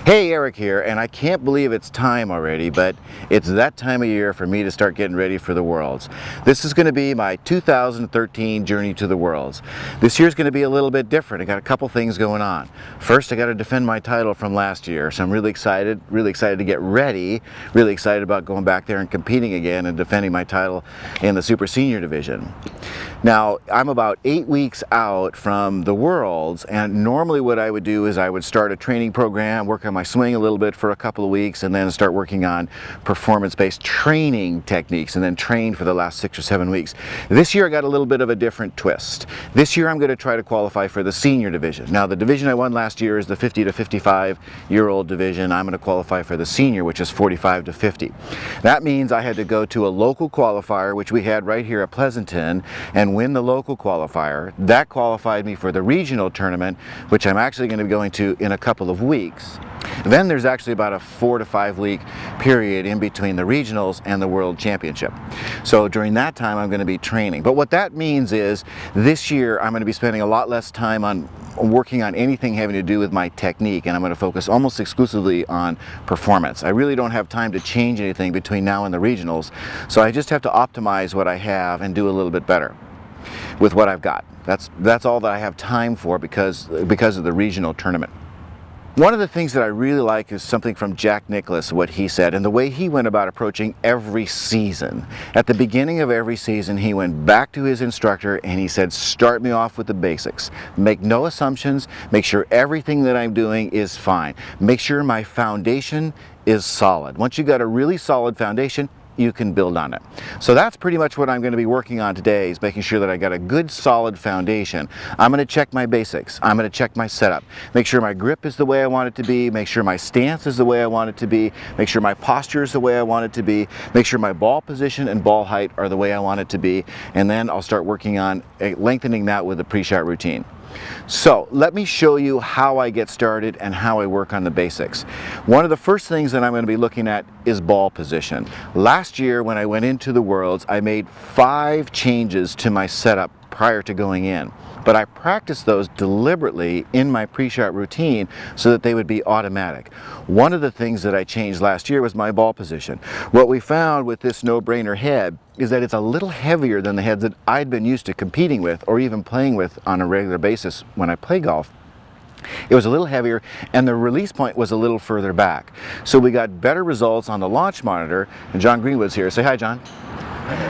Hey, Eric here, and I can't believe it's time already, but it's that time of year for me to start getting ready for the Worlds. This is going to be my 2013 Journey to the Worlds. This year's going to be a little bit different. I got a couple things going on. First, I got to defend my title from last year, so I'm really excited to get ready, really excited about going back there and competing again and defending my title in the Super Senior division. Now, I'm about 8 weeks out from the Worlds, and normally what I would do is I would start a training program, work on my swing a little bit for a couple of weeks, and then start working on performance-based training techniques, and then train for the last 6 or 7 weeks. This year I got a little bit of a different twist. This year I'm going to try to qualify for the senior division. Now, the division I won last year is the 50 to 55-year-old division. I'm going to qualify for the senior, which is 45 to 50. That means I had to go to a local qualifier, which we had right here at Pleasanton, and win the local qualifier. That qualified me for the regional tournament, which I'm actually going to be going to in a couple of weeks. Then there's actually about a 4 to 5 week period in between the regionals and the World Championship. So during that time I'm going to be training. But what that means is this year I'm going to be spending a lot less time on working on anything having to do with my technique, and I'm going to focus almost exclusively on performance. I really don't have time to change anything between now and the regionals, so I just have to optimize what I have and do a little bit better with what I've got. That's all that I have time for because of the regional tournament. One of the things that I really like is something from Jack Nicklaus, what he said, and the way he went about approaching every season. At the beginning of every season, he went back to his instructor and he said, start me off with the basics. Make no assumptions, make sure everything that I'm doing is fine. Make sure my foundation is solid. Once you've got a really solid foundation, you can build on it. So that's pretty much what I'm going to be working on today, is making sure that I got a good solid foundation. I'm going to check my basics. I'm going to check my setup. Make sure my grip is the way I want it to be. Make sure my stance is the way I want it to be. Make sure my posture is the way I want it to be. Make sure my ball position and ball height are the way I want it to be. And then I'll start working on lengthening that with a pre-shot routine. So let me show you how I get started and how I work on the basics. One of the first things that I'm going to be looking at is ball position. Last year when I went into the Worlds, I made 5 changes to my setup prior to going in. But I practiced those deliberately in my pre-shot routine so that they would be automatic. One of the things that I changed last year was my ball position. What we found with this no-brainer head is that it's a little heavier than the heads that I'd been used to competing with or even playing with on a regular basis when I play golf. It was a little heavier and the release point was a little further back. So we got better results on the launch monitor, and John Greenwood's here. Say hi, John.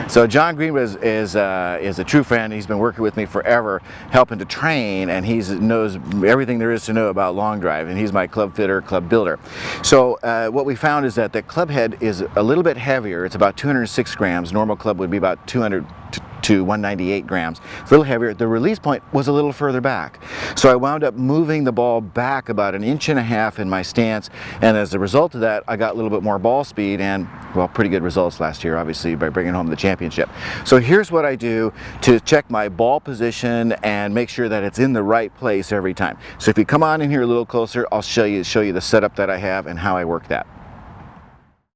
So John Greenwood is a true friend. He's been working with me forever, helping to train, and he knows everything there is to know about long drive, and he's my club fitter, club builder. So what we found is that the club head is a little bit heavier. It's about 206 grams. Normal club would be about 200 to 198 grams. It's a little heavier. The release point was a little further back. So I wound up moving the ball back about 1.5 inches in my stance, and as a result of that, I got a little bit more ball speed and, well, pretty good results last year, obviously, by bringing home the championship. So here's what I do to check my ball position and make sure that it's in the right place every time. So if you come on in here a little closer, I'll show you the setup that I have and how I work that.